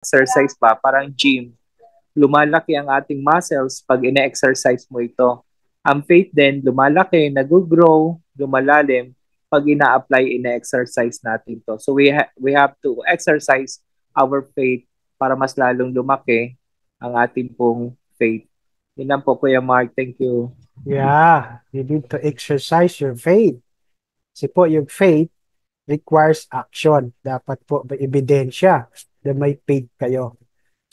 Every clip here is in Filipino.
exercise ba, parang gym. Lumalaki ang ating muscles pag ine-exercise mo ito. Ang faith din, lumalaki, nag-grow, lumalalim pag ina-apply, ine-exercise natin to. So we have to exercise our faith para mas lalong lumaki ang ating pong faith. Yun lang po, Kuya Mark. Thank you. Yeah, you need to exercise your faith. Kasi po yung faith requires action. Dapat po may ebidensya na may faith kayo.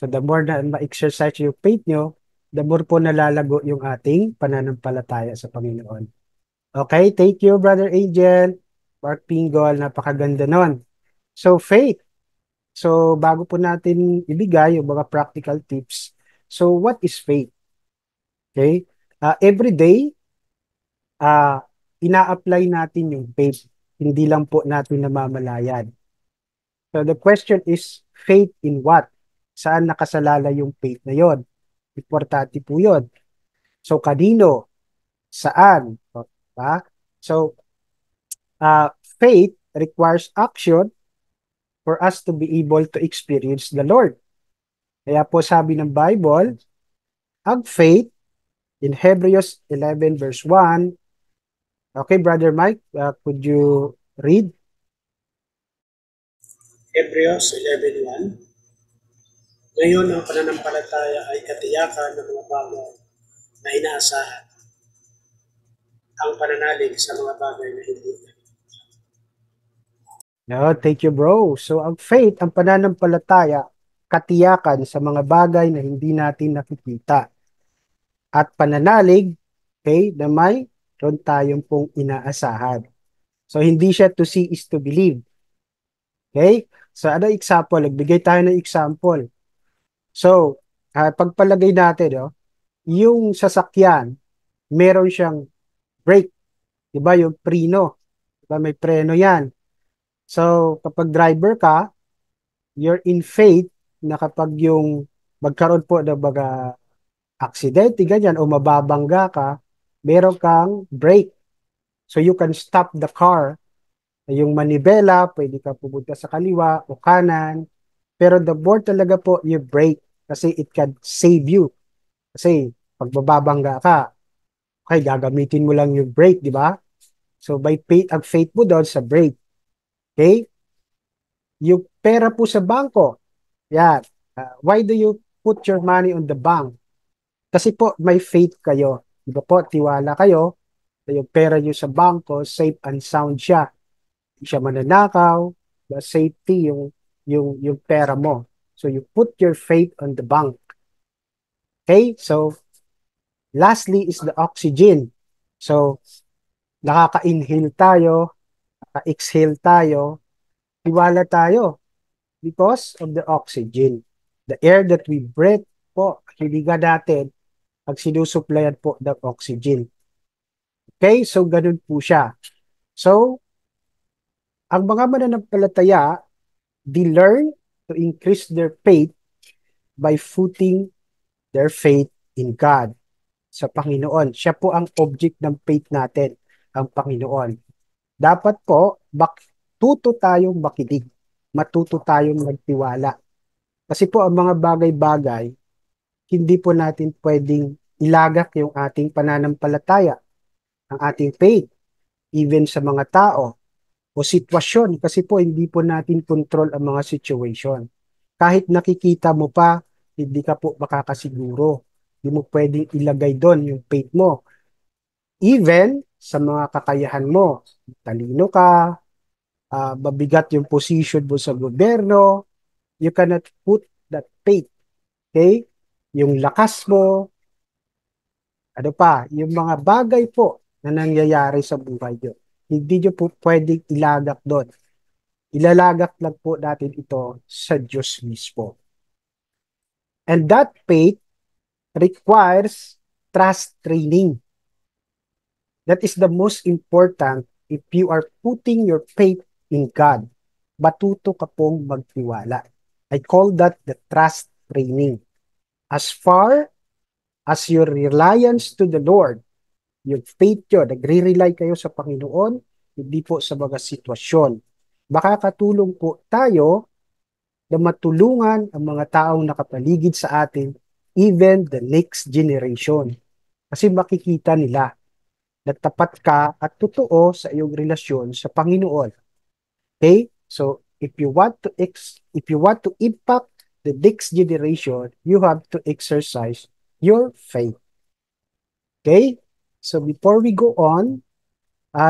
So the more na ma-exercise yung faith nyo, the more po nalalago yung ating pananampalataya sa Panginoon. Okay, thank you, Brother Angel. Mark Pingol, napakaganda nun. So faith. So bago po natin ibigay yung mga practical tips. So what is faith? Okay? Every day, uh, ina-apply natin yung faith. Hindi lang po natin namamalayan. So the question is, faith in what? Saan nakasalala yung faith na yon? Importante po yun. So kanino? Saan? O, diba? So uh, faith requires action for us to be able to experience the Lord. Kaya po sabi ng Bible, ang faith in Hebrews 11 verse 1. Okay, Brother Mike, could you read? Hebrews 11:1. Ngayon ang pananampalataya ay katiyakan ng mga bagay na inaasahan, ang pananalig sa mga bagay na hindi. No, thank you, bro. So ang faith, ang pananampalataya, katiyakan sa mga bagay na hindi natin nakikita. At pananalig, okay, na mayroon tayong pong inaasahan. So hindi siya to see is to believe. Okay? So ano example? Nagbigay tayo ng example. So, pagpalagay natin, no, yung sasakyan, meron siyang brake, 'di ba? Yung preno, 'di ba? May preno 'yan. So, kapag driver ka, you're in faith na kapag yung magkaroon po ng mga aksidente, ganyan, o mababangga ka, meron kang brake. So, you can stop the car. Yung manibela, pwede ka pumunta sa kaliwa o kanan. Pero the more talaga po you brake kasi it can save you. Kasi pag mababangga ka, okay, gagamitin mo lang yung brake, di ba? So, by faith, ang faith mo doon sa brake. Okay? Yung pera po sa bangko, yan. Why do you put your money on the bank? Kasi po, may faith kayo. Di ba po, tiwala kayo na yung pera nyo sa bangko, safe and sound siya. Hindi siya mananakaw, the safety yung pera mo. So you put your faith on the bank. Okay? So lastly is the oxygen. So nakaka-inhale tayo, exhale tayo, tiwala tayo because of the oxygen. The air that we breathe po, hiliga natin, pag sinusuplayan po ng oxygen. Okay? So ganun po siya. So ang mga mananampalataya, they learn to increase their faith by putting their faith in God, sa Panginoon. Siya po ang object ng faith natin, ang Panginoon. Dapat po, tuto tayong makinig, matuto tayong magtiwala. Kasi po ang mga bagay-bagay, hindi po natin pwedeng ilagak yung ating pananampalataya, ang ating faith, even sa mga tao o sitwasyon, kasi po hindi po natin control ang mga situation. Kahit nakikita mo pa, hindi ka po makakasiguro. Hindi mo pwedeng ilagay doon yung faith mo. Even sa mga kakayahan mo, talino ka, mabigat yung position mo sa gobyerno, you cannot put that faith. Okay? Yung lakas mo, ano pa, yung mga bagay po na nangyayari sa buhay nyo. Hindi nyo po pwedeng ilagak doon. Ilalagak lang po natin ito sa Diyos mismo. And that faith requires trust training. That is the most important if you are putting your faith in God. Matuto ka pong magtiwala. I call that the trust training. As far as your reliance to the Lord, yung faith nyo, nagre-rely kayo sa Panginoon, hindi po sa mga sitwasyon. Makakatulong po tayo na matulungan ang mga taong nakapaligid sa atin, even the next generation. Kasi makikita nila na tapat ka at totoo sa iyong relasyon sa Panginoon. Okay? So, if you want to impact the next generation, you have to exercise your faith. Okay? So, before we go on,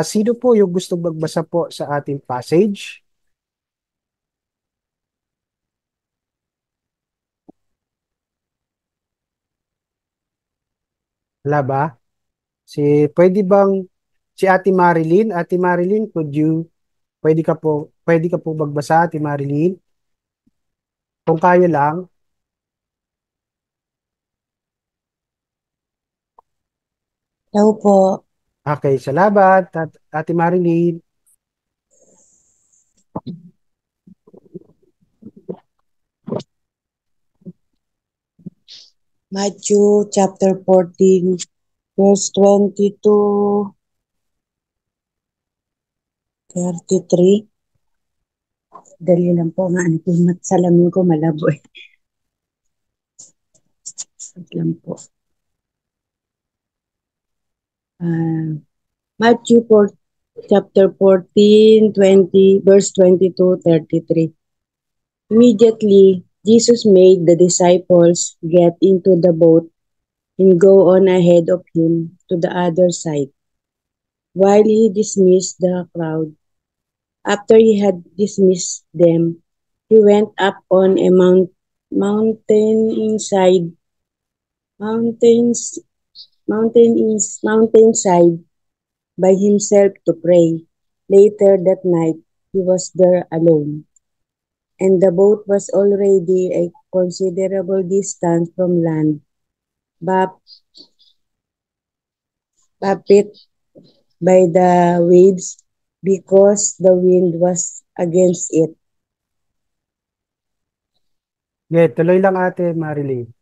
sino po yung gustong magbasa po sa ating passage? Wala ba? Pwede bang si Ate Marilyn? Ate Marilyn, pwede ka po magbasa, Ate Marilyn? Kung kaya lang. Hello po. Okay, salamat, Ate Marilyn. Matthew chapter 14, verse 20 to 33. Dali lang po nga, salamin ko malabo eh. Wait lang po. Matthew chapter 14, 20, verse 20 to 33. Immediately, Jesus made the disciples get into the boat and go on ahead of him to the other side, while he dismissed the crowd. After he had dismissed them, he went up on a mountainside by himself to pray. Later that night, he was there alone, and the boat was already a considerable distance from land, buffeted by the waves because the wind was against it. Yeah, tuloy lang, Ate Marilyn.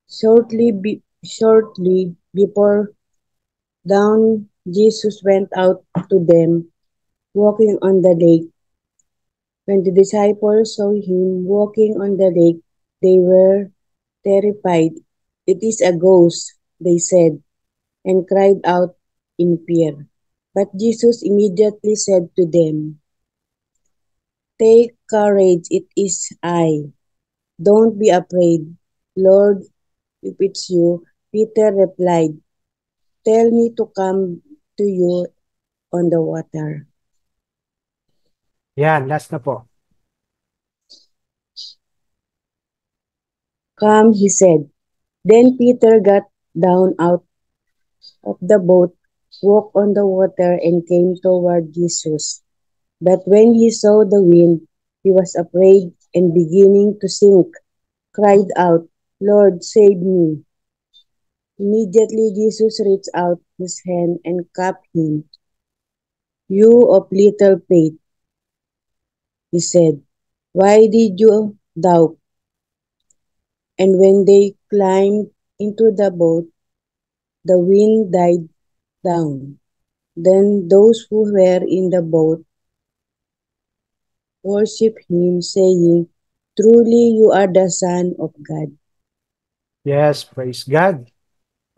Shortly before dawn, Jesus went out to them, walking on the lake. When the disciples saw him walking on the lake, they were terrified. "It is a ghost," they said, and cried out in fear. But Jesus immediately said to them, "Take courage, it is I. Don't be afraid." "Lord, if it's you," Peter replied, "tell me to come to you on the water." Yan, last na po. "Come," he said. Then Peter got down out of the boat, walked on the water, and came toward Jesus. But when he saw the wind, he was afraid, and beginning to sink, cried out, "Lord, save me." Immediately Jesus reached out his hand and caught him. "You of little faith," he said, "why did you doubt?" And when they climbed into the boat, the wind died down. Then those who were in the boat worshiped him, saying, "Truly you are the Son of God." Yes, praise God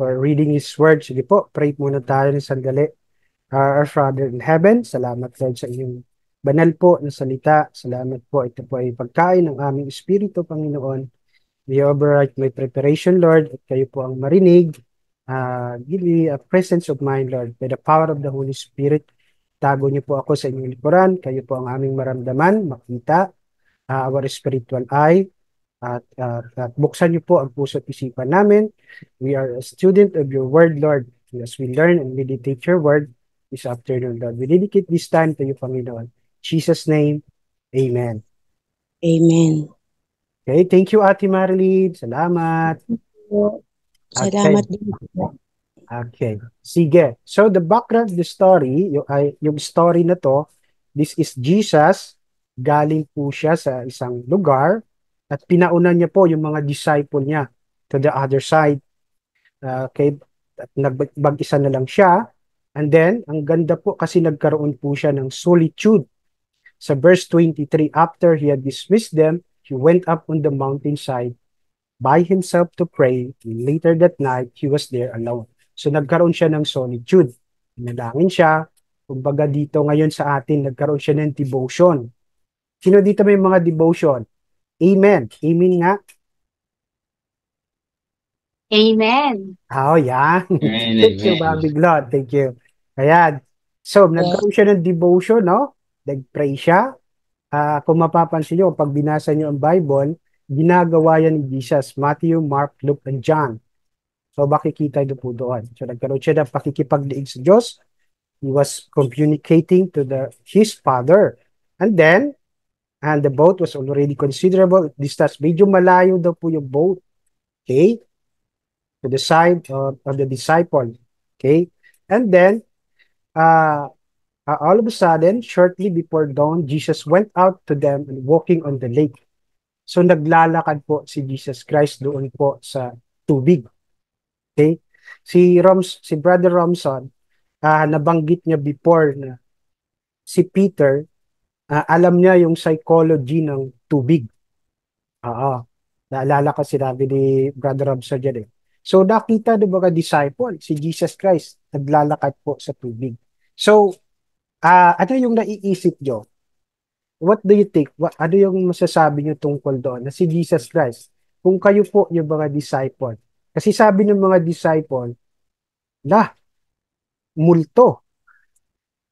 for reading His Word. Sige po, pray muna tayo ng sandali. Our Father in Heaven, salamat Lord sa inyong banal po na salita. Salamat po, ito po ay pagkain ng aming Espiritu, Panginoon. We override my preparation, Lord, at kayo po ang marinig. Give me a presence of mind, Lord, by the power of the Holy Spirit. Tago niyo po ako sa inyong likuran. Kayo po ang aming maramdaman, makita, our spiritual eye. At buksan niyo po ang puso at isipan namin. We are a student of your word, Lord. As we learn and meditate your word this afternoon, Lord. We dedicate this time to you, Panginoon. In Jesus' name, Amen. Amen. Okay, thank you, Ate Marilyn. Salamat. Salamat din po. Okay, sige. So the background of the story, yung story na to, this is Jesus, galing po siya sa isang lugar at pinaunan niya po yung mga disciple niya to the other side. Okay, at nagbag-isa na lang siya. And then, ang ganda po kasi nagkaroon po siya ng solitude. Sa verse 23, after he had dismissed them, he went up on the mountainside by himself to pray. Later that night, he was there alone. So nagkaroon siya ng solitude. Nanalangin siya. Kumbaga dito ngayon sa atin, nagkaroon siya ng devotion. Sino dito may mga devotion? Amen. Amen nga. Amen. Oh, yan. Thank you, Amen. Bobby Glot. Thank you. Ayan. So, nagkaroon siya ng devotion, no? Nag-pray siya. Kung mapapansin nyo, pag binasa nyo ang Bible, ginagawa yan ni Jesus. Matthew, Mark, Luke, and John. So, makikita nyo po doon. So, nagkaroon siya ng pakikipagdiig sa Diyos. He was communicating to his Father. And then, and the boat was already considerable distance. Medyo malayo daw po yung boat. Okay? To the side of the disciple. Okay? And then, all of a sudden, shortly before dawn, Jesus went out to them and walking on the lake. So, naglalakad po si Jesus Christ doon po sa tubig. Okay? Si Brother Romson, nabanggit niya before na si Peter, alam niya yung psychology ng tubig. Oo. Naalala ko sinabi ni Brother Robson dyan eh. So, nakita ng mga disciple, si Jesus Christ, naglalakad po sa tubig. So, ano yung naiisip nyo? What do you think? Ano yung masasabi nyo tungkol doon na si Jesus Christ? Kung kayo po yung mga disciple. Kasi sabi ng mga disciple, multo.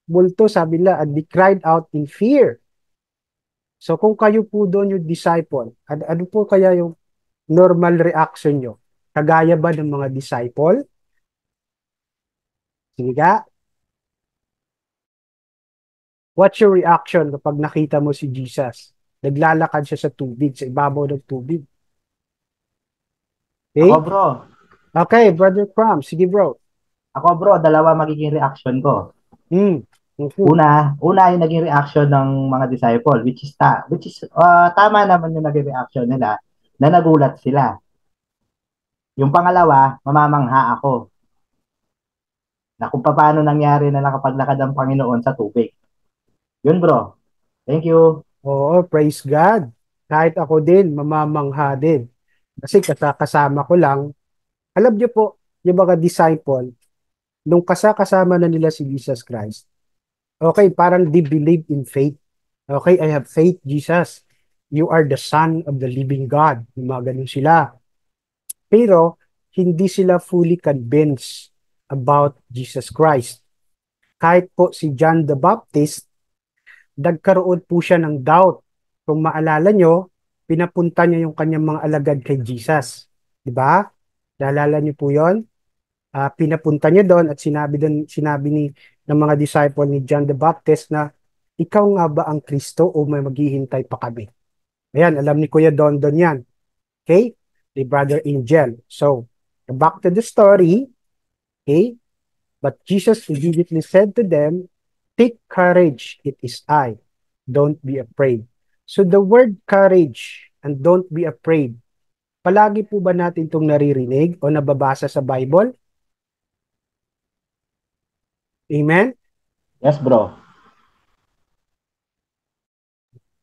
Multo, sabi nila, and they cried out in fear. So, kung kayo po doon yung disciple, ano po kaya yung normal reaction nyo? Kagaya ba ng mga disciple? Sige ka. What's your reaction kapag nakita mo si Jesus? Naglalakad siya sa tubig, sa ibabaw ng tubig. Okay? Ako bro, Okay, Brother Cram. Sige bro. dalawa magiging reaction ko. Okay. Una yung naging reaction ng mga disciple, which is tama naman yung naging reaction nila na nagulat sila. Yung pangalawa, mamamangha ako na kung paano nangyari na nakapaglakad ang Panginoon sa tubig. Yun bro. Thank you. Oo, praise God. Kahit ako din, mamamangha din. Kasi kasama ko lang, alam niyo po, yung mga disciple, nung kasama na nila si Jesus Christ, okay, parang they believe in faith. Okay, I have faith, Jesus. You are the Son of the living God. Yung mga ganun sila. Pero, hindi sila fully convinced about Jesus Christ. Kahit po si John the Baptist, nagkaroon po siya ng doubt. Kung maalala nyo, pinapunta niya yung kanyang mga alagad kay Jesus. Diba? Naalala niyo po yon? Pinapunta niya doon at sinabi ng mga disciple ni John the Baptist na, ikaw nga ba ang Kristo o may maghihintay pa kami? Ayan, alam ni Kuya Don yan. Okay? The Brother Angel. So, back to the story. Okay? But Jesus immediately said to them, take courage, it is I. Don't be afraid. So the word courage and don't be afraid, palagi po ba natin itong naririnig o nababasa sa Bible? Amen? Yes bro.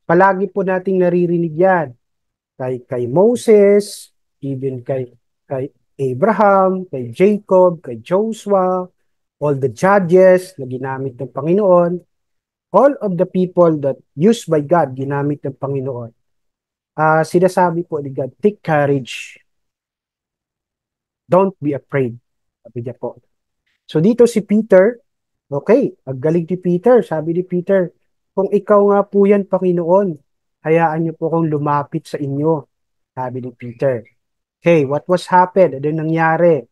Palagi po nating naririnig yan. Kay Moses, even kay Abraham, kay Jacob, kay Joshua, all the judges na ginamit ng Panginoon, all of the people that used by God, ginamit ng Panginoon. Sinasabi po ni God, take courage. Don't be afraid. Sabi niya po. So dito si Peter, okay, ang galing ni Peter. Sabi ni Peter, kung ikaw nga po yan, Panginoon, hayaan niyo po akong lumapit sa inyo. Sabi ni Peter. Okay, what was happened? Ano nangyari?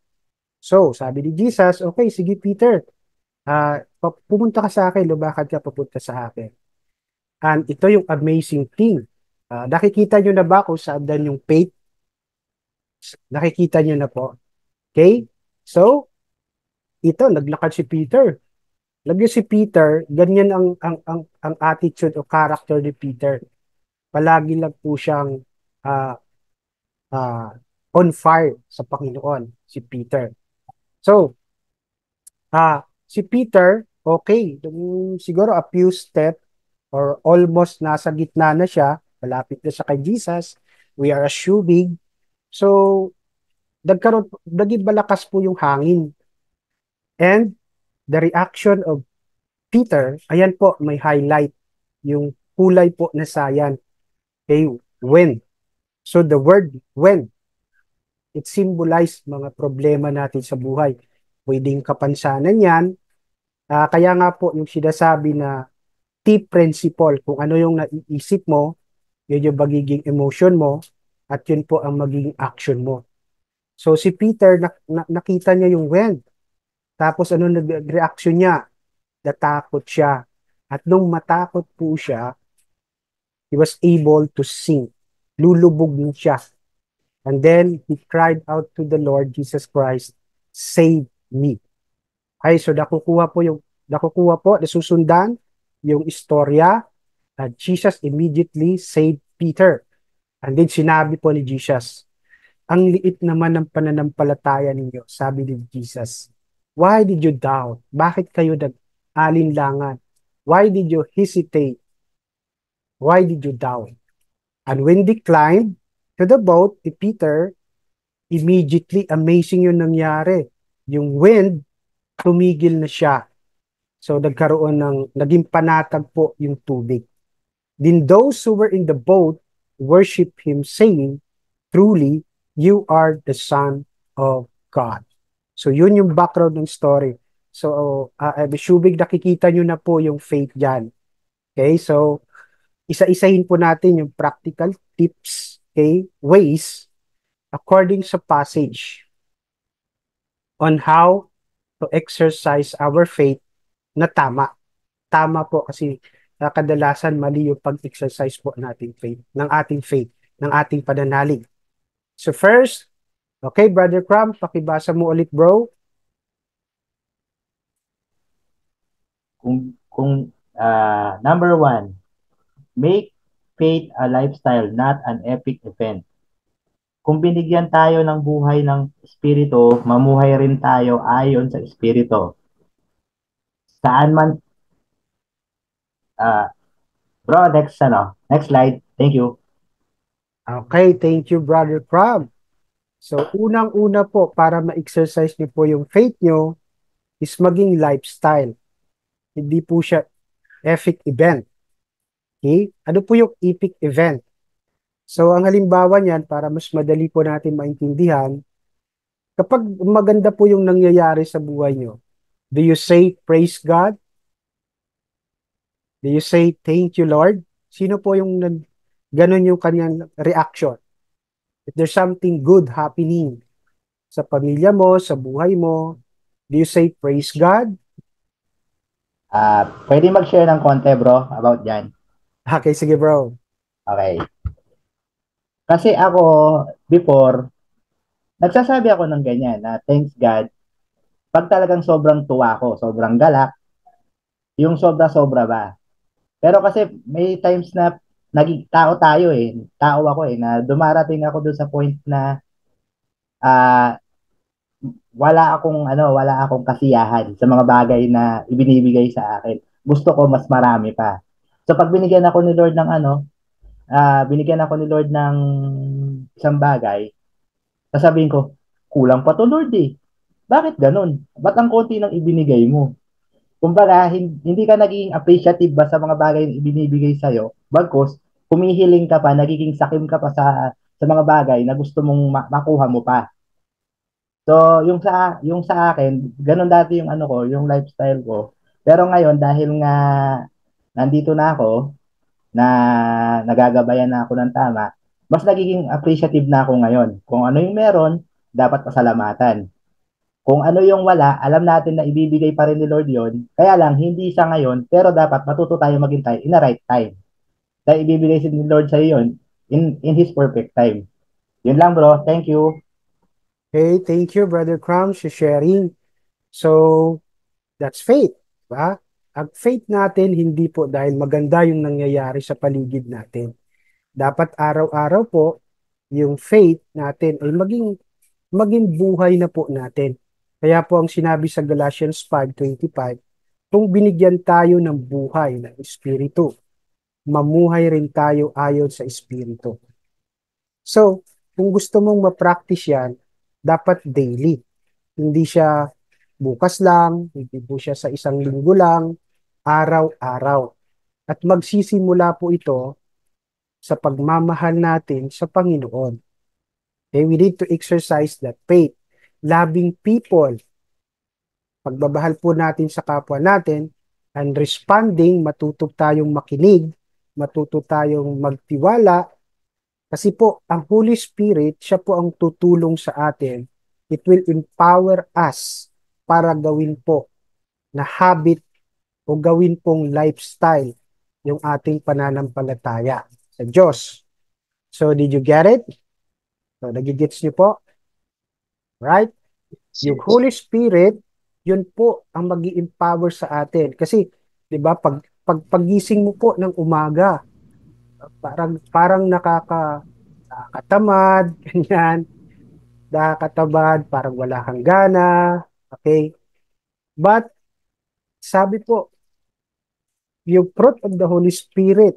So, sabi ni Jesus, okay, sige Peter, pumunta ka sa akin, lumakad ka papunta sa akin. And ito yung amazing thing. Nakikita nyo na ba kung saan dan yung faith? Nakikita nyo na po. Okay? So, ito, naglakad si Peter. Lagi si Peter, ganyan ang attitude o character ni Peter. Palagi lang po siyang on fire sa Panginoon, si Peter. So, si Peter, okay, siguro a few step or almost nasa gitna na siya, malapit na siya kay Jesus, we are assuming. So, naging malakas po yung hangin. And the reaction of Peter, ayan po, may highlight, yung kulay po na sayan. Okay, wind. So the word wind, it symbolize mga problema natin sa buhay. Pwedeng kapansanan yan. Kaya nga po yung sinasabi na T principle, kung ano yung naiisip mo, yun yung magiging emotion mo, at yun po ang magiging action mo. So si Peter, nakita niya yung wind. Tapos ano nag-reaction niya? Natakot siya. At nung matakot po siya, he was able to sink. Lulubog na siya. And then he cried out to the Lord Jesus Christ, save me. Ay, so nakukuha po, nasusundan yung istorya that Jesus immediately saved Peter. And then sinabi po ni Jesus, ang liit naman ng pananampalataya ninyo, sabi ni Jesus. Why did you doubt? Bakit kayo nag-alinlangan? Why did you hesitate? Why did you doubt? And when they climbed to the boat, Peter, immediately, amazing yung nangyari. Yung wind, tumigil na siya. So, naging panatag po yung tubig. Then those who were in the boat worship him, saying, truly, you are the Son of God. So, yun yung background ng story. So, Shubig, nakikita nyo na po yung faith dyan. Okay, so, isa-isahin po natin yung practical tips, okay, ways, according sa passage, on how to exercise our faith na tama. Tama po kasi kadalasan mali yung pag-exercise po ng ating faith, ng ating pananalig. So first, okay, Brother Cram, pakibasa mo ulit, bro. Number 1, make faith a lifestyle, not an epic event. Kung binigyan tayo ng buhay ng Espiritu, mamuhay rin tayo ayon sa Espiritu. Saan man, bro, next slide. Thank you. Okay, thank you, Brother Cram. So, unang-una po, para ma-exercise niyo po yung faith niyo, is maging lifestyle. Hindi po siya epic event. Okay? Ano po yung epic event? So, ang halimbawa niyan, para mas madali po natin maintindihan, kapag maganda po yung nangyayari sa buhay nyo, do you say, praise God? Do you say, thank you, Lord? Sino po yung ganun yung kanyang reaction? If there's something good happening sa pamilya mo, sa buhay mo, do you say, praise God? Pwede mag-share ng konti, bro, about yan. Okay, sige, bro. Okay. Kasi ako, before, nagsasabi ako ng ganyan na thanks God. Pag talagang sobrang tuwa ko, sobrang galak, yung sobra-sobra ba. Pero kasi may times na naging tao tayo tao ako na dumarating ako doon sa point na wala akong kasiyahan sa mga bagay na ibinibigay sa akin. Gusto ko mas marami pa. So pag binigyan ako ni Lord ng isang bagay, sasabihin ko, kulang pa to, Lord eh. Bakit ganun? Ba't ang konti ng ibinigay mo? Kumbaga, hindi ka naging appreciative ba sa mga bagay na ibinibigay sa'yo? Bagkus, humihiling ka pa, nagiging sakim ka pa sa mga bagay na gusto mong makuha mo pa. So, yung sa akin, ganun dati yung yung lifestyle ko. Pero ngayon, dahil nga nandito na ako, na nagagabayan na ako ng tama, mas nagiging appreciative na ako ngayon. Kung ano yung meron, dapat pasalamatan. Kung ano yung wala, alam natin na ibibigay pa rin ni Lord yon. Kaya lang, hindi sa ngayon, pero dapat matuto tayo maghintay in the right time. Dahil ibibigay ni Lord sa yon in His perfect time. Yun lang, bro. Thank you. Okay, thank you, Brother Cram, for sharing. So, that's faith. Diba? Ang faith natin, hindi po dahil maganda yung nangyayari sa paligid natin. Dapat araw-araw po, yung faith natin ay maging buhay na po natin. Kaya po ang sinabi sa Galatians 5:25, kung binigyan tayo ng buhay ng Espiritu, mamuhay rin tayo ayon sa Espiritu. So, kung gusto mong ma-practice yan, dapat daily. Hindi siya bukas lang, hindi po siya sa isang linggo lang, araw-araw. At magsisimula po ito sa pagmamahal natin sa Panginoon. Okay, we need to exercise that faith. Loving people. Pagbabahal po natin sa kapwa natin, and responding, matuto tayong makinig, matuto tayong magtiwala, kasi po, ang Holy Spirit, siya po ang tutulong sa atin. It will empower us para gawin po na habit o gawin pong lifestyle yung ating pananampalataya sa Diyos. So, did you get it? So, nagigits niyo po? Right? Yung Holy Spirit, yun po ang mag-i-empower sa atin. Kasi, di ba, pagising mo po ng umaga, parang nakakatamad, ganyan, nakakatamad, parang wala kang gana, okay? But, sabi po, yung fruit of the Holy Spirit,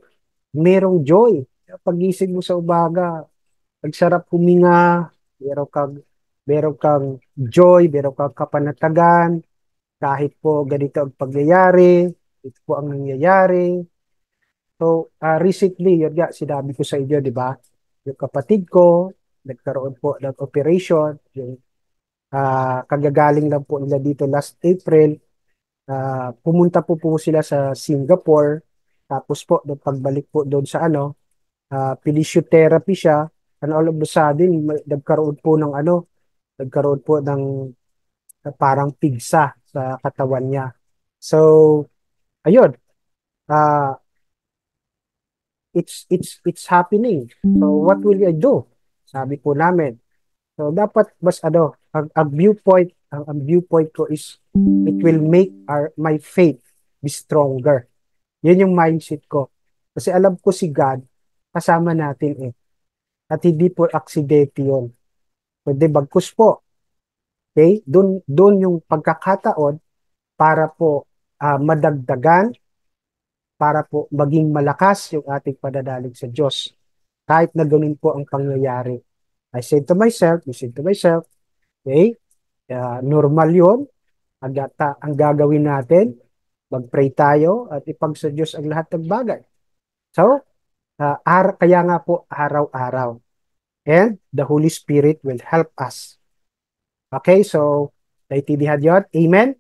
merong joy. Pagising mo sa umaga, nagsarap huminga, meron kang joy, meron kang kapanatagan, kahit po ganito ang pagyayari, ito po ang nangyayari. So, recently, yun nga, sinabi ko sa inyo, di ba? Yung kapatid ko, nagkaroon po ng operation, yung kagagaling lang po nila dito last April, pumunta po sila sa Singapore, tapos po, nung pagbalik po doon sa physiotherapy siya, and all of a sudden, nagkaroon po ng parang pigsa sa katawan niya. So, ayun, uh, it's happening. So, what will I do? Sabi po namin. So, dapat ang viewpoint ko is, it will make my faith be stronger. Yan yung mindset ko. Kasi alam ko si God, kasama natin eh. At hindi po aksidente yun. Pwede bagkus po. Okay? Doon yung pagkakataon para po madagdagan, para po maging malakas yung ating pananalig sa Diyos. Kahit na ganun po ang pangyayari. I said to myself, okay, normal yun. Ang gagawin natin, mag-pray tayo at ipagsa Diyos ang lahat ng bagay. So, kaya nga po araw-araw. And the Holy Spirit will help us. Okay, so, naintindihan yun? Amen?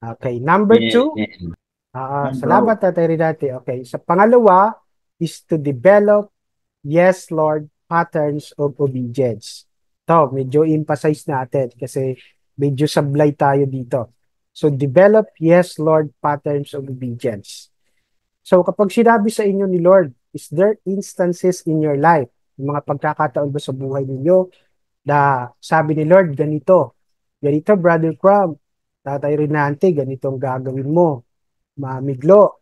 Okay, number 2. Salamat Tatay Rinate. Okay, sa pangalawa is to develop, yes Lord, patterns of obedience. Ito, medyo emphasize natin kasi medyo sablay tayo dito. So, develop, yes Lord, patterns of obedience. So, kapag sinabi sa inyo ni Lord, is there instances in your life, mga pagkakataon ba sa buhay ninyo, na sabi ni Lord, ganito, Brother Crum, Tatay Rinante, ganito ang gagawin mo. Mamiglo,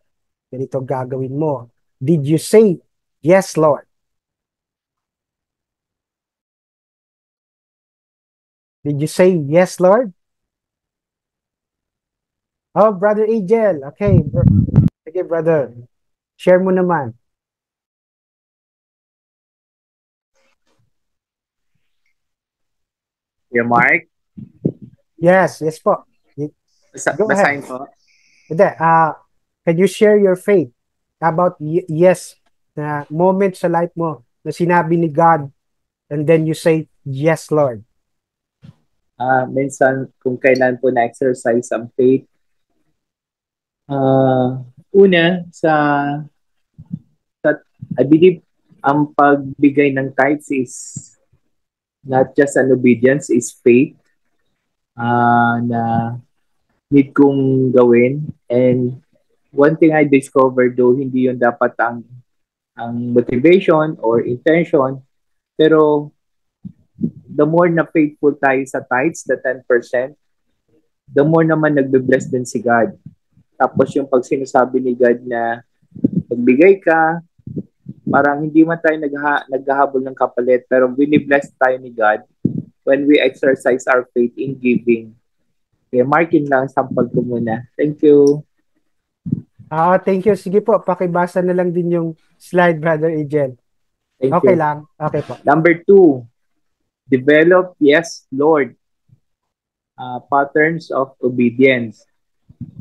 ganito ang gagawin mo. Did you say, yes, Lord? Did you say, yes, Lord? Oh, Brother Angel. Okay. Okay, brother. Share mo naman. Your mark? Yes po. Go ahead. Po. Can you share your faith about yes, na moment sa life mo na sinabi ni God and then you say, yes, Lord? Minsan, kung kailan po na-exercise ang faith, una, I believe, ang pagbigay ng tithes is not just an obedience, is faith na need kong gawin. And one thing I discovered, though hindi yun dapat ang motivation or intention, pero the more na faithful tayo sa tithes, the 10%, the more naman nagbe-bless din si God. Tapos yung pag sinasabi ni God na magbigay ka, parang hindi man tayo naghahabol ng kapalit, pero binibless tayo ni God when we exercise our faith in giving. Okay, markin lang, sample ko muna. Thank you. Thank you. Sige po, pakibasa na lang din yung slide, Brother Angel. Thank Okay you. lang. Okay po. Number 2, develop, yes, Lord, patterns of obedience.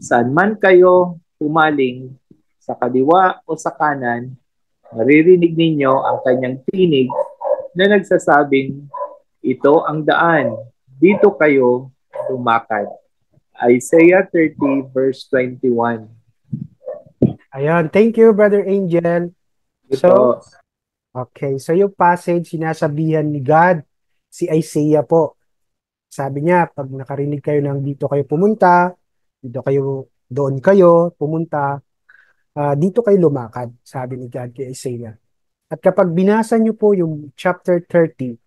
Saan man kayo pumaling, sa kaliwa o sa kanan, maririnig ninyo ang kanyang tinig na nagsasabing, ito ang daan, dito kayo lumakad. Isaiah 30 verse 21. Ayun. Thank you, Brother Angel. So, Ito, okay. So, yung passage, sinasabihan ni God, si Isaiah po. Sabi niya, pag nakarinig kayo ng dito kayo pumunta, dito kayo, doon kayo pumunta, dito kayo lumakad, sabi ni God kay Isaiah. At kapag binasa niyo po yung chapter 30,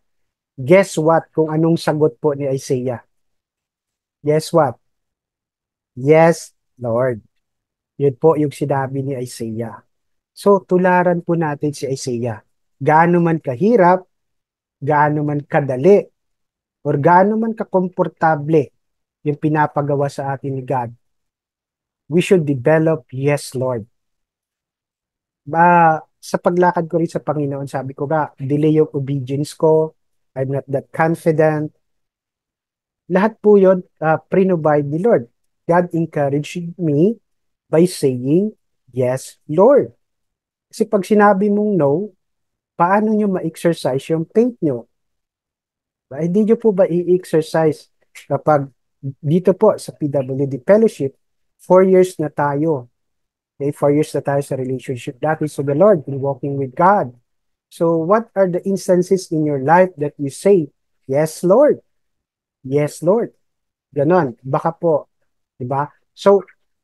guess what kung anong sagot po ni Isaiah? Guess what? Yes, Lord. Yun po yung sinabi ni Isaiah. So, tularan po natin si Isaiah. Gaano man kahirap, gaano man kadali, or gaano man kakomportable yung pinapagawa sa atin ni God, we should develop, yes, Lord. Sa paglakad ko rin sa Panginoon, sabi ko nga, delay yung obedience ko, I'm not that confident. Lahat po yun, pre-provide ni Lord. God encouraged me by saying, yes, Lord. Kasi pag sinabi mong no, paano nyo ma-exercise yung faith nyo? Hindi nyo po ba i-exercise kapag dito po sa PWD Fellowship, 4 years na tayo. Okay, 4 years na tayo sa relationship natin sa the Lord in walking with God. So what are the instances in your life that you say, yes, Lord? Yes, Lord. Ganon. Baka po. Diba? So,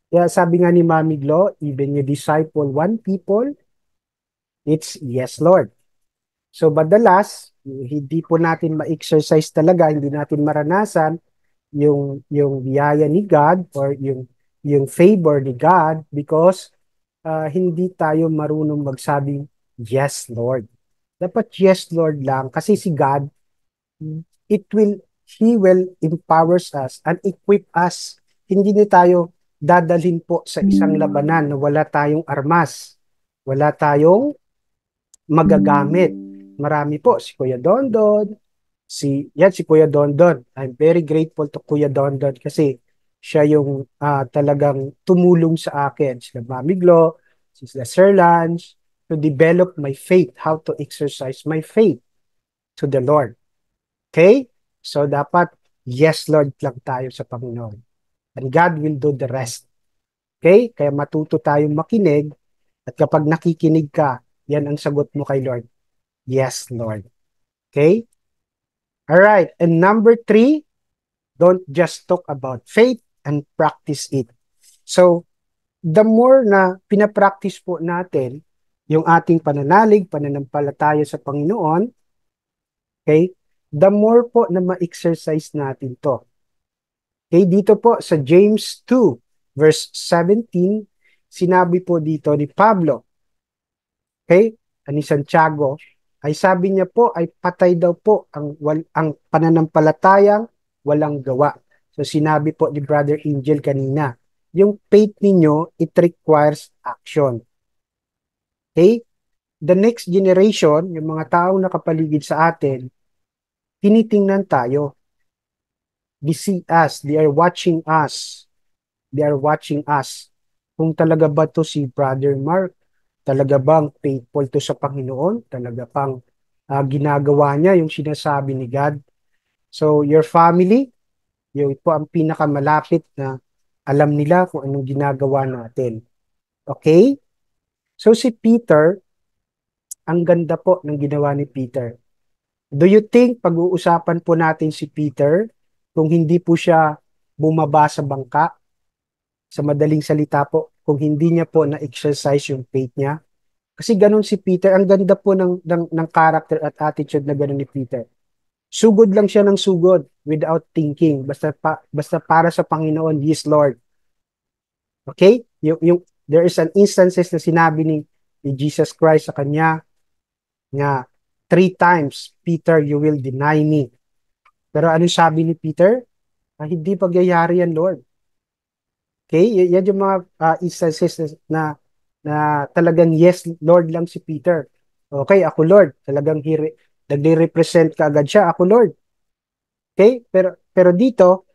sabi nga ni Mami Glo, even you disciple one people, it's yes, Lord. So, madalas, hindi po natin ma-exercise talaga, hindi natin maranasan yung biyaya ni God or yung favor ni God because hindi tayo marunong magsabing, yes, Lord. Dapat yes, Lord lang kasi si God, He will empowers us and equip us. Hindi na tayo dadalhin po sa isang labanan na wala tayong armas, wala tayong magagamit. Marami po, si Kuya Dondon, si Kuya Dondon. I'm very grateful to Kuya Dondon kasi siya yung talagang tumulong sa akin. Sila Mami Glo, sila Sir Lance, to develop my faith, how to exercise my faith to the Lord. Okay? So dapat, yes Lord lang tayo sa Panginoon. And God will do the rest. Okay? Kaya matuto tayong makinig at kapag nakikinig ka, yan ang sagot mo kay Lord. Yes, Lord. Okay? All right. And number 3, don't just talk about faith and practice it. So, the more na pinapractice po natin yung ating pananalig, pananampalataya sa Panginoon, okay, the more po na ma-exercise natin to. Okay, dito po sa James 2, verse 17, sinabi po dito ni Pablo, okay, ni Santiago, ay sabi niya po ay patay daw po ang pananampalatayang walang gawa. So sinabi po ni Brother Angel kanina, yung faith ninyo, it requires action. Okay? The next generation, yung mga taong nakapaligid sa atin, tinitingnan tayo. They see us, they are watching us. They are watching us. Kung talaga ba to si Brother Mark, talaga bang faithful to sa Panginoon? Talaga pang ginagawa niya yung sinasabi ni God? So your family, yung po ang pinakamalapit na alam nila kung anong ginagawa natin. Okay? So si Peter, ang ganda po ng ginawa ni Peter. Do you think pag-uusapan po natin si Peter kung hindi po siya bumaba sa bangka? Sa madaling salita po, kung hindi niya po na-exercise yung faith niya. Kasi ganun si Peter, ang ganda po ng character at attitude na ganun ni Peter. Sugod lang siya ng sugod without thinking. Basta para sa Panginoon, yes Lord. Okay? There is an instances na sinabi ni Jesus Christ sa kanya nga 3 times, Peter, you will deny me. Pero ano sabi ni Peter? Hindi pagyayari yan, Lord. Okay? Yan yung mga instances na talagang yes, Lord lang si Peter. Okay, ako Lord. Talagang nagre-represent ka agad siya. Ako Lord. Okay? Pero dito,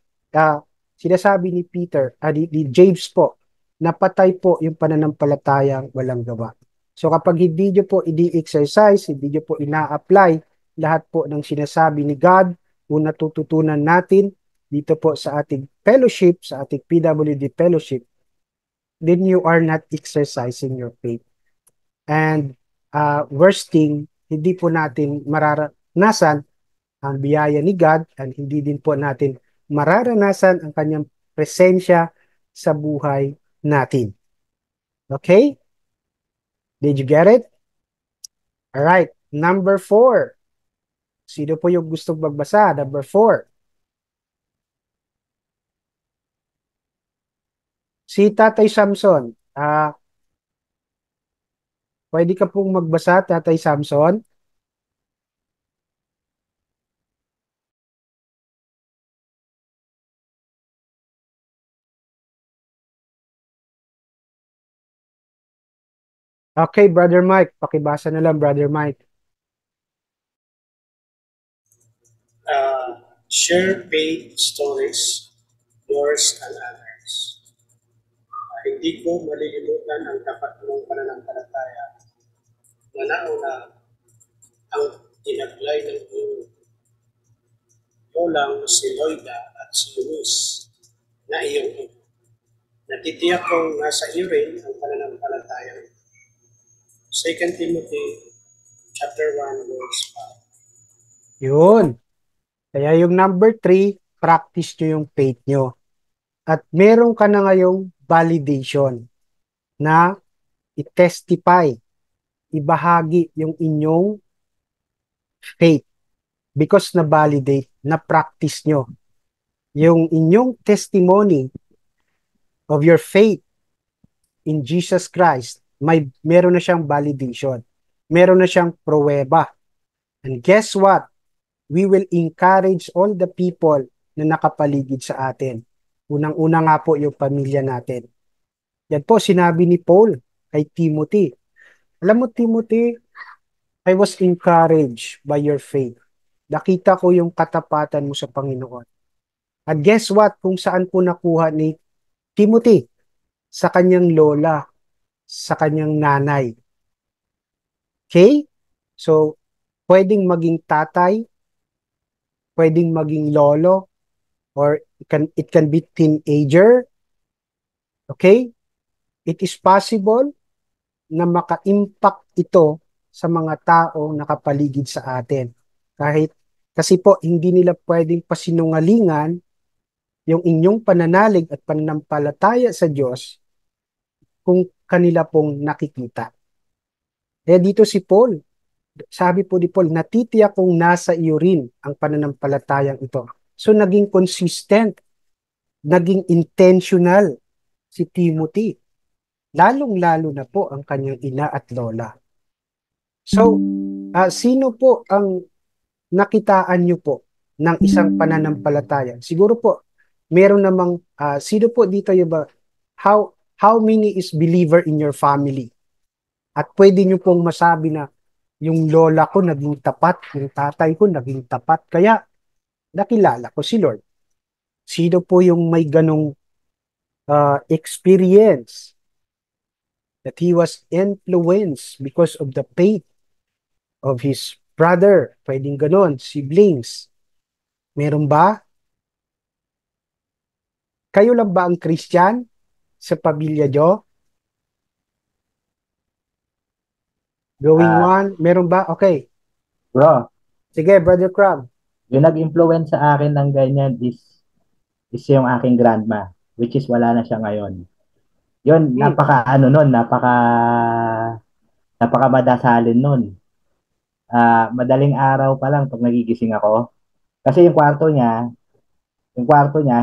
sinasabi ni Peter, ni James po, napatay po yung pananampalatayang walang gawa. So kapag hindi nyo po i-exercise, hindi nyo po ina-apply lahat po ng sinasabi ni God, kung natututunan natin dito po sa ating fellowship, sa ating PWD fellowship, then you are not exercising your faith. And worst thing, hindi po natin mararanasan ang biyaya ni God and hindi din po natin mararanasan ang kanyang presensya sa buhay natin. Okay? Did you get it? All right. Number 4. Sino po yung gustong magbasa? Number 4. Si Tatay Samson. Pwede ka pong magbasa, Tatay Samson? Okay, Brother Mike. Pakibasa na lang, Brother Mike. Share faith stories, yours and others. Hindi ko malilimutan ang tapat ng pananampalataya na nauna ang tinaglay ng iyong lolang si Loida at si Luis na iyong ina. Natitiyak kong nasa iyo rin ang pananampalataya. 2 Timothy chapter 1 verse 5. Yun. Kaya yung number 3, practice nyo yung faith nyo. At meron ka na ngayong validation na i-testify, ibahagi yung inyong faith because na-validate, na-practice nyo. Yung inyong testimony of your faith in Jesus Christ, meron na siyang validation. Meron na siyang pruweba. And guess what? We will encourage all the people na nakapaligid sa atin. Unang-una nga po yung pamilya natin. Yan po sinabi ni Paul kay Timothy. Alam mo, Timothy, I was encouraged by your faith. Nakita ko yung katapatan mo sa Panginoon. At guess what? Kung saan po nakuha ni Timothy? Sa kanyang lola, sa kanyang nanay. Okay? So, pwedeng maging tatay, pwedeng maging lolo, or it can be teenager. Okay? It is possible na maka-impact ito sa mga taong nakapaligid sa atin. Kasi po, hindi nila pwedeng pasinungalingan yung inyong pananalig at pananampalataya sa Diyos kung kanila pong nakikita. Kaya dito si Paul, sabi po ni Paul, natitiyak kong nasa iyo rin ang pananampalatayang ito. So naging consistent, naging intentional si Timothy. Lalong-lalo na po ang kanyang ina at lola. So, sino po ang nakitaan nyo po ng isang pananampalataya? Siguro po, meron namang, sino po dito yung ba, how many is believer in your family? At pwede nyo pong masabi na yung lola ko naging tapat, yung tatay ko naging tapat, kaya nakilala ko si Lord. Sino po yung may ganong experience that he was influenced because of the faith of his brother? Pwedeng ganon, siblings. Meron ba? Kayo lang ba ang Christian sa pamilya nyo? Going one, meron ba? Okay. Bro, Sige, Brother Crab. yung nag-influence sa akin ng ganyan is yung aking grandma, which is wala na siya ngayon. Yun, napaka madasalin nun. Madaling araw pa lang pag nagigising ako. Kasi yung kwarto niya,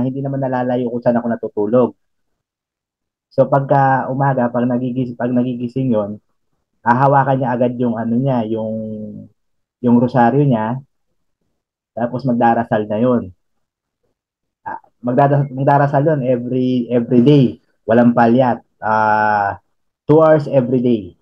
hindi naman nalalayo kung saan ako natutulog. So pagka umaga, pag nagigising yon, hahawakan niya agad yung ano niya, yung rosaryo niya, tapos magdarasal na yon. Magdarasal yon every day. Walang palyat. 2 hours every day.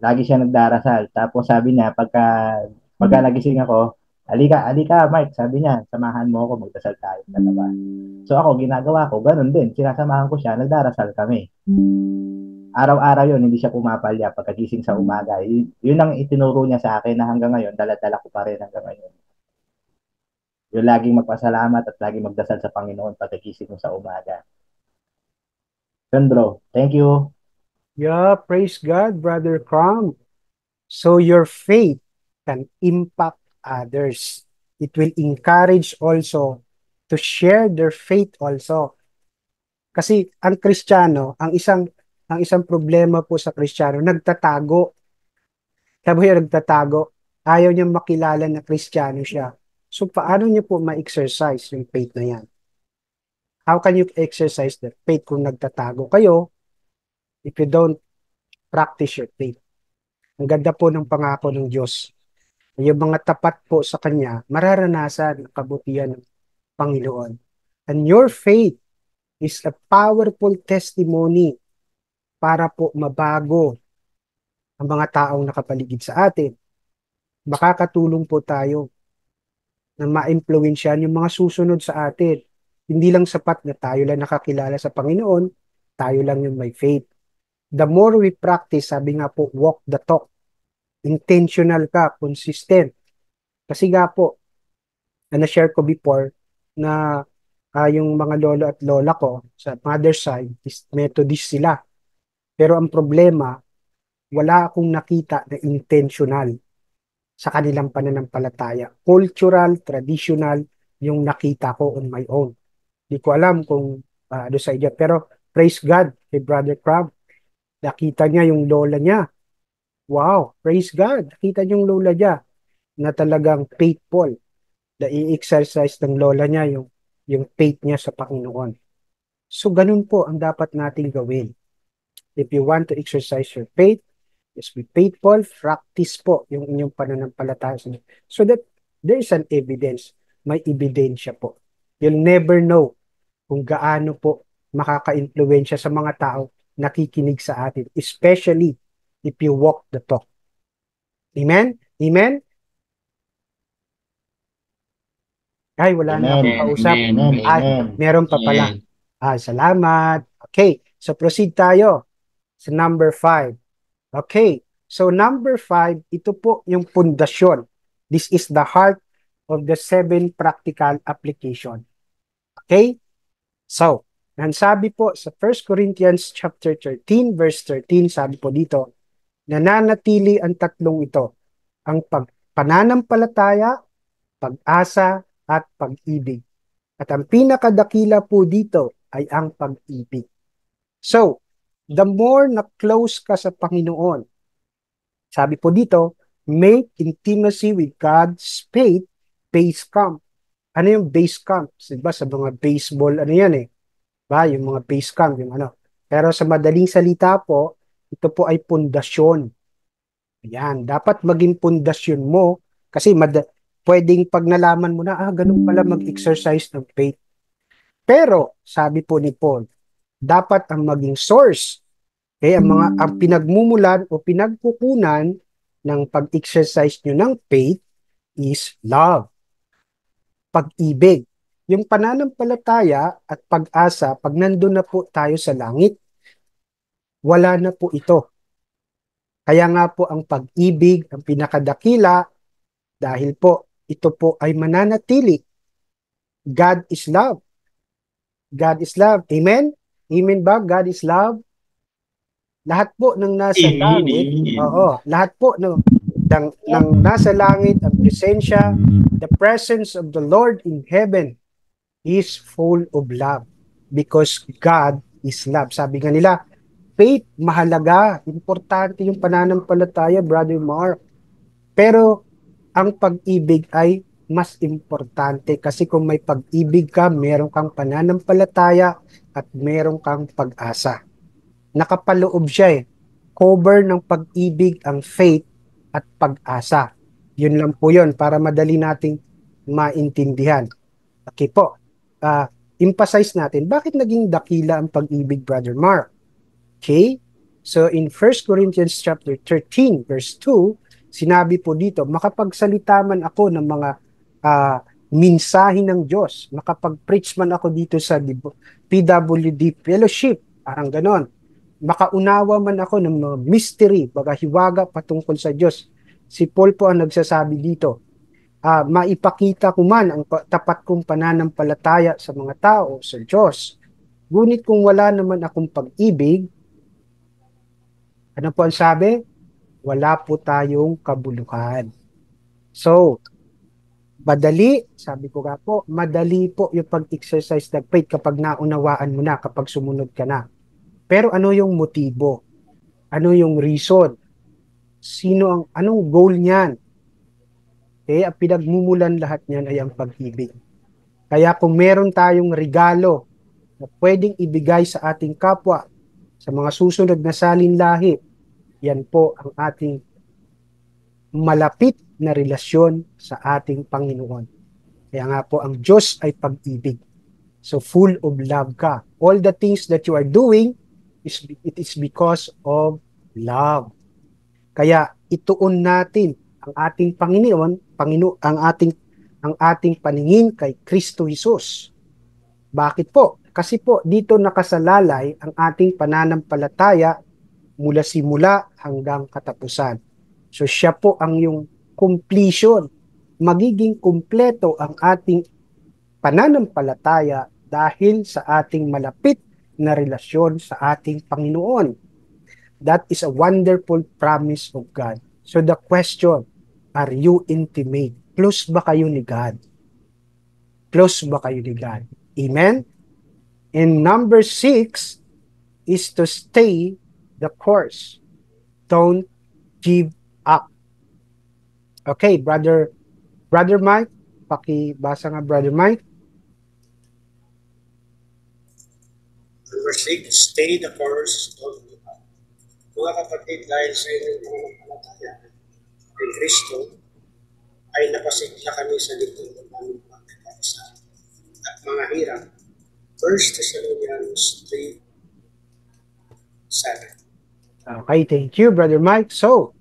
Lagi siya nagdarasal. Tapos sabi niya, pagka nagising ako, alika, Mike, sabi niya, samahan mo ako, magdasal tayo sa labas. So ako, ginagawa ko, ganun din. Sinasamahan ko siya, nagdarasal kami. Araw-araw yun, hindi siya pumapalya pagkagising sa umaga. Yun ang itinuro niya sa akin na hanggang ngayon, dala-dala ko pa rin hanggang ngayon. Yung laging magpasalamat at laging magdasal sa Panginoon pagkagising mo sa umaga. Yun, bro. Thank you. Yeah, praise God, Brother Crum. So your faith can impact others. It will encourage also to share their faith also. Kasi ang Kristiyano, ang isang problema po sa Kristiyano, nagtatago. Sabi niya nagtatago, ayaw niya makilala na Kristiyano siya. So paano niyo po ma-exercise yung faith na yan? How can you exercise that faith kung nagtatago kayo if you don't practice your faith? Ang ganda po ng pangako ng Diyos. Yung mga tapat po sa Kanya, mararanasan ang kabutihan ng Panginoon. And your faith is a powerful testimony para po mabago ang mga taong nakapaligid sa atin. Makakatulong po tayo na ma-impluwensyahan yung mga susunod sa atin. Hindi lang sapat na tayo lang nakakilala sa Panginoon, tayo lang yung may faith. The more we practice, sabi nga po, walk the talk. Intentional ka, consistent. Kasi nga po, na-share ko before na yung mga lolo at lola ko sa mother side is Methodist sila. Pero ang problema, wala akong nakita na intentional sa kanilang pananampalataya. Cultural, traditional, yung nakita ko on my own. Hindi ko alam kung ano sa inyo. Pero praise God kay Brother Crab. Nakita niya yung lola niya. Wow, praise God. Nakita niya yung lola niya na talagang faithful. Na i-exercise ng lola niya yung faith niya sa Panginoon. So ganun po ang dapat nating gawin. If you want to exercise your faith, just be faithful, practice po yung inyong pananampalataya. So that there is an evidence. May ebidensya po. You'll never know kung gaano po makaka-influensya sa mga tao nakikinig sa atin, especially if you walk the talk. Amen? Amen? Ay, wala na akong kausap. Ay, meron pa pala. Salamat. Okay, so proceed tayo sa number 5. Okay, so number 5, ito po yung pundasyon. This is the heart of the 7 practical application. Okay? So, sabi po sa 1 Corinthians chapter 13, verse 13, sabi po dito, nananatili ang tatlong ito, ang pananampalataya, pag-asa, at pag-ibig. At ang pinakadakila po dito ay ang pag-ibig. So, the more na close ka sa Panginoon, sabi po dito, make intimacy with God's faith base camp. Ano yung base camp? Diba sa mga baseball, ano yan eh? Diba? Yung mga base camp, yung ano. Pero sa madaling salita po, ito po ay pundasyon. Ayan, dapat maging pundasyon mo kasi pwedeng pag nalaman mo na, ganun pala mag-exercise ng faith. Pero, sabi po ni Paul, dapat ang maging source, ang pinagmumulan o pinagkukunan ng pag-exercise nyo ng faith is love. Pag-ibig. Yung pananampalataya at pag-asa, pag nandun na po tayo sa langit, wala na po ito. Kaya nga po ang pag-ibig, ang pinakadakila, dahil po ito po ay mananatili. God is love. God is love. Amen? Amen ba? God is love. Lahat po ng nasa langit, lahat po ng nasa langit, ang presensya, the presence of the Lord in heaven is full of love because God is love. Sabi nga nila, faith, mahalaga, importante yung pananampalataya, Brother Mark. Pero ang pag-ibig ay mas importante kasi kung may pag-ibig ka, meron kang pananampalataya at meron kang pag-asa. Nakapaloob siya eh. Cover ng pag-ibig ang faith at pag-asa. Yun lang po yun para madali nating maintindihan. Okay po. emphasize natin, bakit naging dakila ang pag-ibig, Brother Mark? Okay? So in 1 Corinthians chapter 13, verse 2, sinabi po dito, makapagsalita man ako ng mga mensahe ng Diyos, makapag-preach man ako dito sa PWD Fellowship, parang ganon. Makaunawa man ako ng mga mystery, hiwaga patungkol sa Diyos. Si Paul po ang nagsasabi dito, maipakita ko man ang tapat kong pananampalataya sa mga tao, sa Diyos. Ngunit kung wala naman akong pag-ibig, ano po ang sabi? Wala po tayong kabuluhan. So, madali, sabi ko nga po, madali po yung pag-exercise ng faith kapag naunawaan mo na, kapag sumunod ka na. Pero ano yung motibo? Ano yung reason? Anong goal niyan? Okay, ang pinagmumulan lahat niyan ay ang pag-ibig. Kaya kung meron tayong regalo na pwedeng ibigay sa ating kapwa, sa mga susunod na salinlahi, yan po ang ating malapit na relasyon sa ating Panginoon. Kaya nga po, ang Diyos ay pag-ibig. So, full of love ka. All the things that you are doing, it is because of love. Kaya, ituon natin ang ating Panginoon, ang ating paningin kay Kristo Jesus. Bakit po? Kasi po, dito nakasalalay ang ating pananampalataya mula simula hanggang katapusan. So siya po ang yung completion. Magiging kumpleto ang ating pananampalataya dahil sa ating malapit na relasyon sa ating Panginoon. That is a wonderful promise of God. So the question, are you intimate? Close ba kayo ni God? Close ba kayo ni God? Amen? And number 6 is to stay the course. Don't give up. Okay, Brother Mike, pakibasa nga, Brother Mike. Number 6, stay the course, don't give up. Mga kapatid, dahil sa inyong pananampalataya kay Kristo, ay napasigla kami sa litong ng aming pagkakaisa at mga hirap. 1 Thessalonians 3:7. Okay, thank you, Brother Mike. So,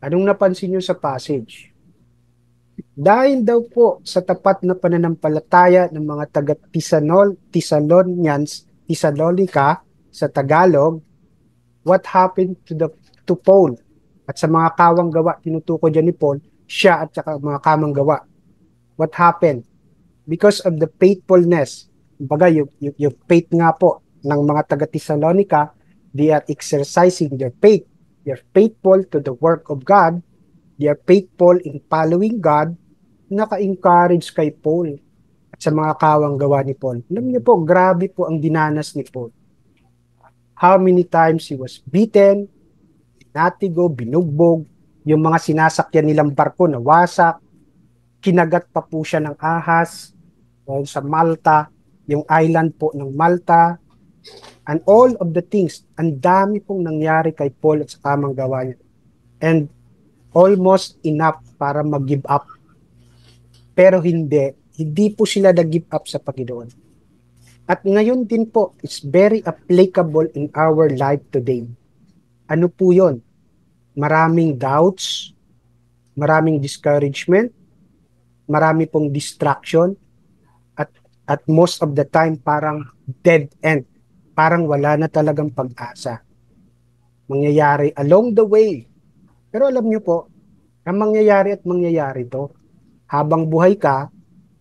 anong napansin nyo sa passage? Dahil daw po sa tapat na pananampalataya ng mga Thessalonica sa Tagalog, what happened to Paul? At sa mga kawang gawa, tinutukoy dyan ni Paul, siya at saka mga kamang gawa. What happened? Because of the faithfulness, yung faith nga po ng mga taga-Thessalonica, they are exercising their faith. They are faithful to the work of God. They are faithful in following God. Naka-encourage kay Paul at sa mga kawang gawa ni Paul. Alam niyo po, grabe po ang dinanas ni Paul. How many times he was beaten, tinatigo, binugbog, yung mga sinasakyan nilang barko nawasak, kinagat pa po siya ng ahas sa Malta, yung island po ng Malta, and all of the things, ang dami pong nangyari kay Paul at sa kamang gawa niya. And almost enough para mag-give up. Pero hindi po sila nag-give up sa Panginoon. At ngayon din po, it's very applicable in our life today. Ano po yun? Maraming doubts, maraming discouragement, marami pong distraction, at most of the time parang dead end. Parang wala na talagang pag-asa. Mangyayari along the way. Pero alam nyo po, ang mangyayari to, habang buhay ka,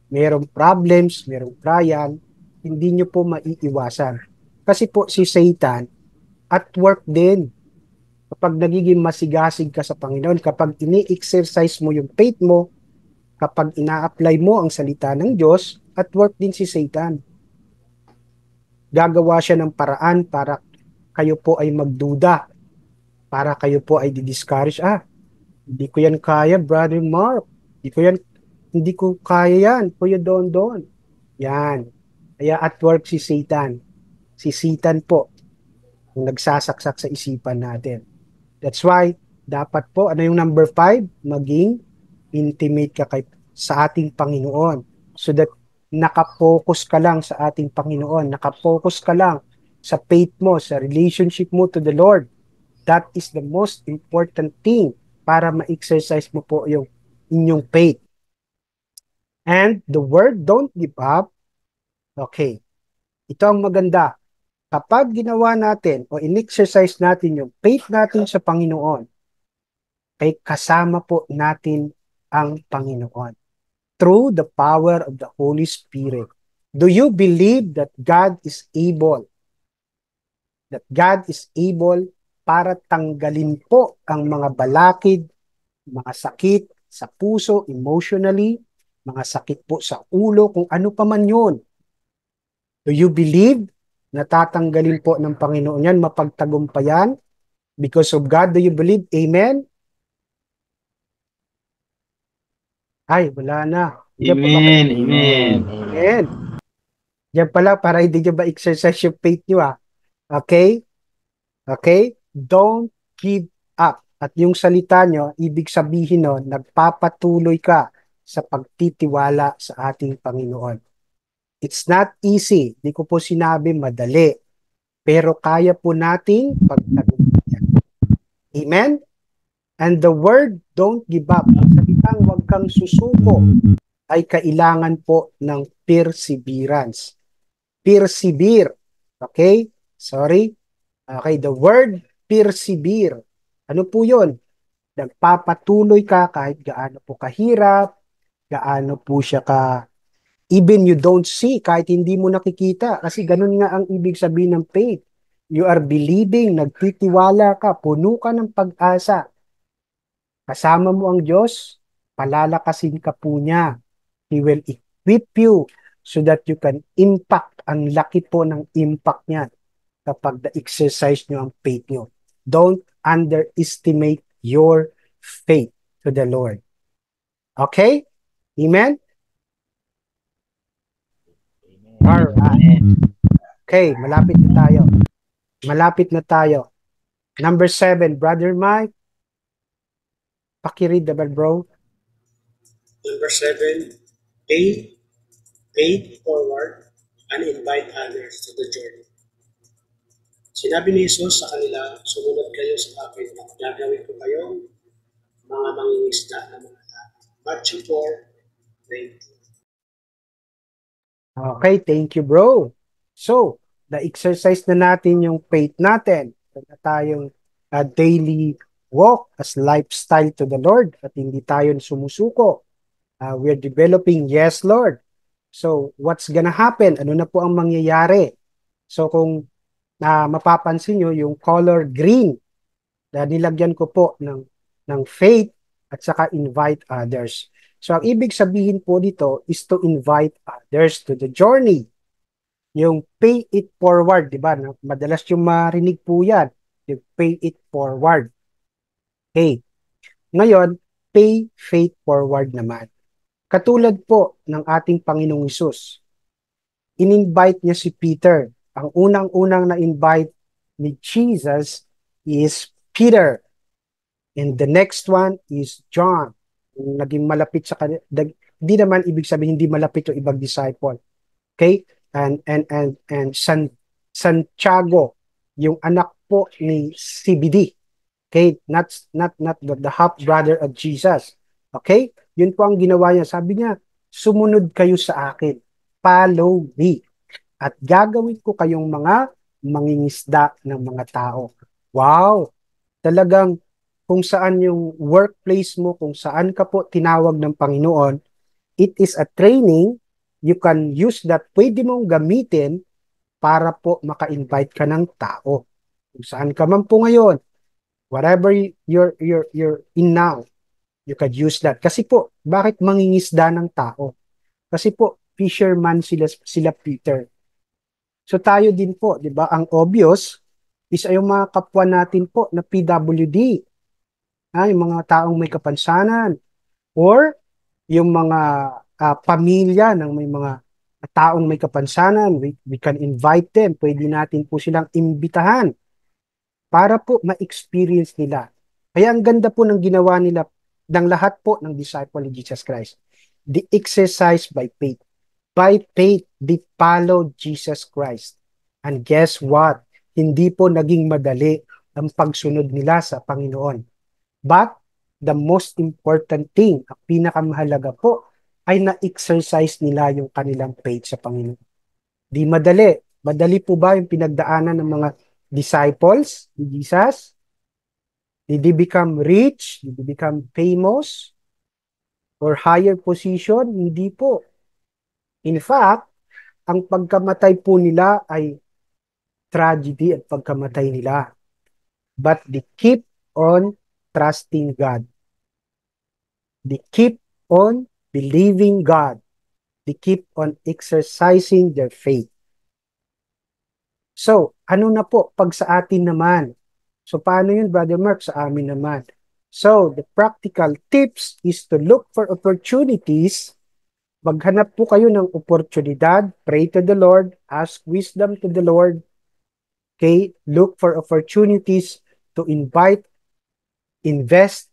mayroong problems, mayroong trial, hindi nyo po maiiwasan. Kasi po si Satan, at work din. Kapag nagiging masigasig ka sa Panginoon, kapag ini-exercise mo yung faith mo, kapag ina-apply mo ang salita ng Diyos, at work din si Satan. Gagawa siya ng paraan para kayo po ay magduda, para kayo po ay di-discourage. Hindi ko yan kaya, Brother Mark. Hindi ko kaya yan, Kuya Don. Yan. Kaya at work si Satan. Si Satan po, ang nagsasaksak sa isipan natin. That's why, dapat po, ano yung number 5? Maging intimate ka sa ating Panginoon. So that nakapokus ka lang sa ating Panginoon, nakapokus ka lang sa faith mo, sa relationship mo to the Lord. That is the most important thing para ma-exercise mo po yung inyong faith. And the word, don't give up. Okay. Ito ang maganda. Kapag ginawa natin o in-exercise natin yung faith natin sa Panginoon, kay kasama po natin ang Panginoon through the power of the Holy Spirit. Do you believe that God is able? That God is able para tanggalin po ang mga balakid, mga sakit sa puso, emotionally, mga sakit po sa ulo, kung ano pa man yun. Do you believe na tatanggalin po ng Panginoon yan, mapagtagumpayan? Because of God, do you believe? Amen? Ay, wala na. Amen. Amen. Amen. Yan pala, para hindi nyo ba exercise yung faith nyo Okay? Okay? Don't give up. At yung salita nyo, ibig sabihin nun, nagpapatuloy ka sa pagtitiwala sa ating Panginoon. It's not easy. Di ko po sinabi madali. Pero kaya po nating pagtagumpayan. Amen? And the word, don't give up. Ang salitang huwag kang susuko ay kailangan po ng perseverance. Persevere. Okay? Sorry. Okay, the word persevere. Ano po yun? Nagpapatuloy ka kahit gaano po kahirap, gaano po siya even you don't see, kahit hindi mo nakikita. Kasi ganun nga ang ibig sabihin ng faith. You are believing, nagtitiwala ka, puno ka ng pag-asa. Kasama mo ang Diyos, palalakasin ka po niya. He will equip you so that you can impact. Ang laki po ng impact niya kapag na-exercise nyo ang faith nyo. Don't underestimate your faith to the Lord. Okay? Amen? Alright. Okay, malapit na tayo. Malapit na tayo. Number 7, Brother Mike. Pakiread naman, bro. Number 7, pay forward and invite others to the journey. Sinabi ni Jesus sa kanila, sumunod kayo sa akin at gagawin ko kayong mga mangingisda ng mga tao. Matthew 4:20. Okay, thank you, bro. So, na-exercise na natin yung faith natin. Na tayong daily walk as lifestyle to the Lord at hindi tayo sumusuko. We're developing, yes, Lord. So, what's gonna happen? Ano na po ang mangyayari? So, kung mapapansin nyo, yung color green, na nilagyan ko po ng faith at saka invite others. So, ang ibig sabihin po dito is to invite others to the journey. Yung pay it forward, di ba? Madalas yung marinig po yan. Yung pay it forward. Okay. Ngayon, pay faith forward naman. Katulad po ng ating Panginoong Hesus. In-invite niya si Peter. Ang unang-unang na-invite ni Jesus is Peter. And the next one is John. Naging malapit sa kanila. Hindi naman ibig sabihin hindi malapit yung ibang disciple. Okay? And Santiago, yung anak po ni CBD. Okay? Not the half brother of Jesus. Okay? Yun po ang ginawa niya. Sabi niya, sumunod kayo sa akin. Follow me. At gagawin ko kayong mga mangingisda ng mga tao. Wow! Talagang kung saan yung workplace mo, kung saan ka po tinawag ng Panginoon, it is a training, you can use that, pwede mong gamitin para po maka-invite ka ng tao. Kung saan ka man po ngayon, whatever you're in now, you can use that. Kasi po, bakit mangingisda ng tao? Kasi po, fisherman sila Peter. So tayo din po, di ba? Ang obvious is yung mga kapwa natin po na PWD. Yung mga taong may kapansanan. Or yung mga pamilya ng may mga taong may kapansanan. We can invite them. Pwede natin po silang imbitahan para po ma-experience nila. Kaya ang ganda po ng ginawa nila ng lahat po ng disciple ni Jesus Christ. The exercise by faith. by faith, they followed Jesus Christ. And guess what? Hindi po naging madali ang pagsunod nila sa Panginoon. But the most important thing, ang pinakamahalaga po, ay na-exercise nila yung kanilang faith sa Panginoon. Di madali. Madali po ba yung pinagdaanan ng mga disciples ni Jesus? Did they become rich? Did they become famous? Or higher position? Hindi po. In fact, ang pagkamatay po nila ay tragedy at pagkamatay nila. But they keep on trusting God. They keep on believing God. They keep on exercising their faith. So, ano na po pag sa atin naman? So, paano yun, Brother Mark, sa amin naman? So, the practical tips is to look for opportunities. Maghanap po kayo ng oportunidad. Pray to the Lord. Ask wisdom to the Lord. Okay? Look for opportunities to invest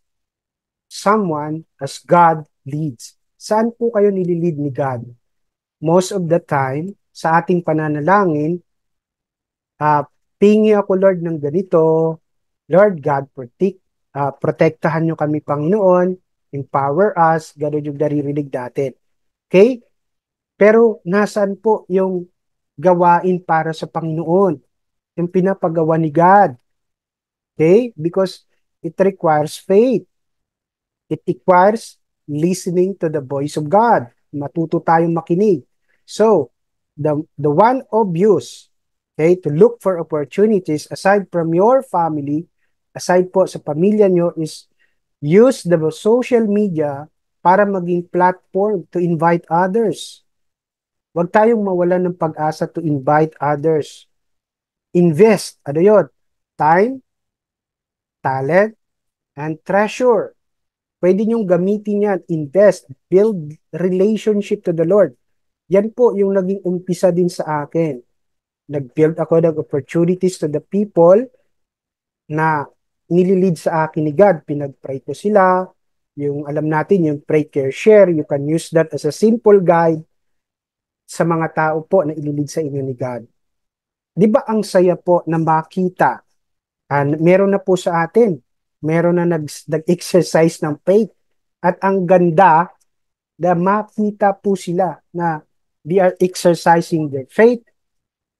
someone as God leads. Saan po kayo nililid ni God? Most of the time, sa ating pananalangin, pingi ako, Lord, ng ganito. Lord God, protektahan nyo kami, Panginoon. Empower us. Ganun yung naririnig natin. Okay? Pero nasaan po yung gawain para sa Panginoon? Yung pinapagawa ni God. Okay? Because it requires faith. It requires listening to the voice of God. Matuto tayong makinig. So, the one obvious, okay, to look for opportunities aside from your family, aside po sa pamilya nyo, is use the social media para maging platform to invite others. Huwag tayong mawalan ng pag-asa to invite others. Invest, ano yun? Time, talent, and treasure. Pwede niyong gamitin yan, invest, build relationship to the Lord. Yan po yung naging umpisa din sa akin. Nag-build ako ng opportunities to the people na nililid sa akin ni God. Pinag-pray ko sila. Yung alam natin, yung pray, care, share. You can use that as a simple guide sa mga tao po na ililid sa inyo ni God. Di ba ang saya po na makita? Meron na po sa atin. Meron na nag-exercise ng faith. At ang ganda na makita po sila na they are exercising their faith.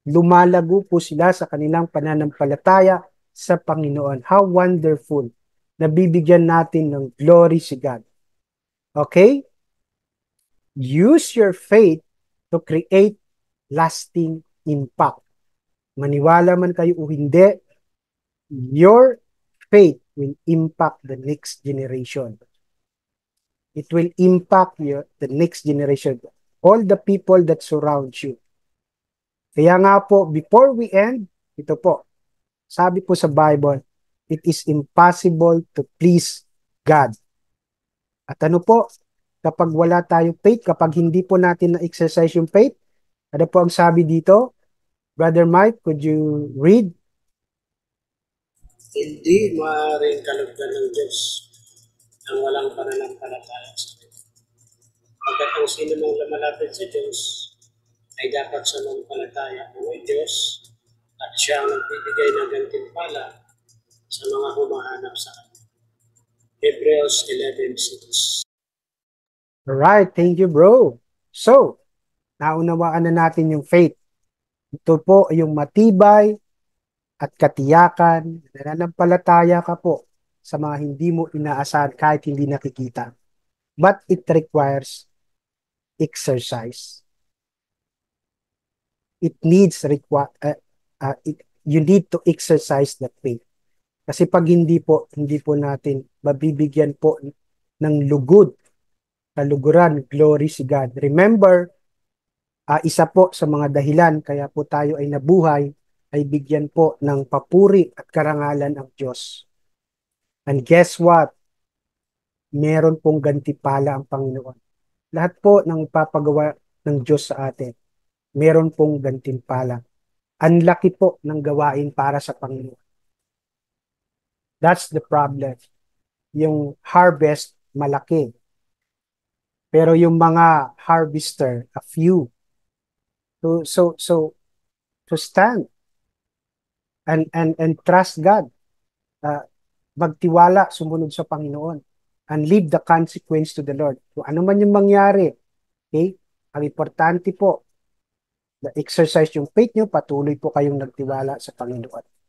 Lumalago po sila sa kanilang pananampalataya sa Panginoon. How wonderful. Nabibigyan natin ng glory si God. Okay? Use your faith to create lasting impact. Maniwala man kayo o hindi, your faith will impact the next generation. It will impact the next generation. All the people that surround you. Kaya nga po, before we end, ito po, sabi po sa Bible, it is impossible to please God. At ano po, kapag wala tayong faith, kapag hindi po natin na-exercise yung faith, ano po ang sabi dito? Brother Mike, could you read? Hindi maaaring kalugdan ng Diyos ang walang pananampalataya sa Diyos. Pagkat ang sino mang lumalapit sa Diyos ay dapat sa manampalataya ng may Diyos at siya ang nagbibigay ng gantimpala sa mga humahanap sa Kanya. Hebrews 11:6. Alright, thank you bro. So, naunawaan na natin yung faith. Ito po yung matibay at katiyakan, nananampalataya ka po sa mga hindi mo inaasahan kahit hindi nakikita. But it requires exercise. It needs you need to exercise that faith. Kasi pag hindi po natin mabibigyan po ng lugod, kaluguran, glory si God. Remember, isa po sa mga dahilan kaya po tayo ay nabuhay ay bigyan po ng papuri at karangalan ang Diyos. And guess what? Meron pong gantimpala ang Panginoon. Lahat po ng ipapagawa ng Diyos sa atin, meron pong gantimpala. Ang laki po ng gawain para sa Panginoon. That's the problem. Yung harvest, malaki. Pero yung mga harvester, a few. So stand and trust God. Magtiwala, sumunod sa Panginoon, and leave the consequence to the Lord. Kung ano man yung mangyari, okay? Ang importante po, na exercise yung faith nyo, patuloy po kayong nagtiwala sa Panginoon.